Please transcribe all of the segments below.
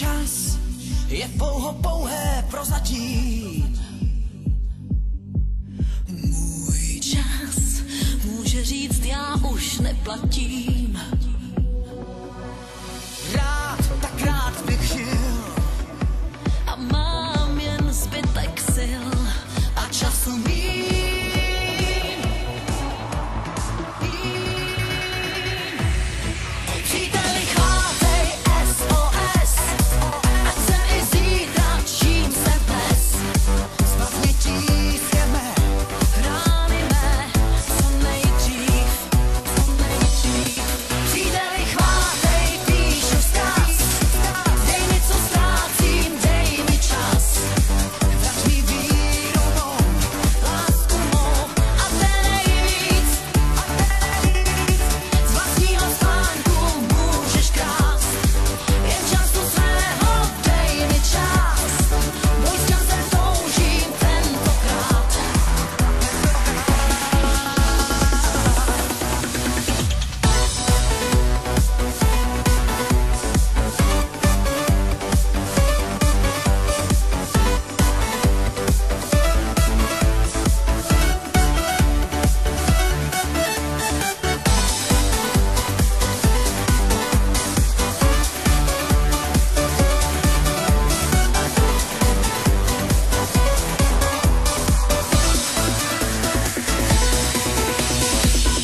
čas je pouhé prozatím. Můj čas může říct, já už neplatím. Tak rád bych žil A mám jen zbytek sil a času míň. Příteli, chvátej SOS, ať jsem i zítra, čím jsem dnes. Z pamětí scheme Rány mé, co nejdřív, co nejdřív. Příteli, chvátej, píšu vzkaz, dej mi, co ztrácím, dej mi čas. vrať mi víru mou, Lásku mou a ten nejvíc, z vlastního spánku můžeš krást. Jen času svého dej mi čas, můj časem toužím tentokrát.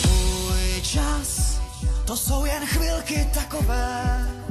můj čas, to jsou jen chvilky takové.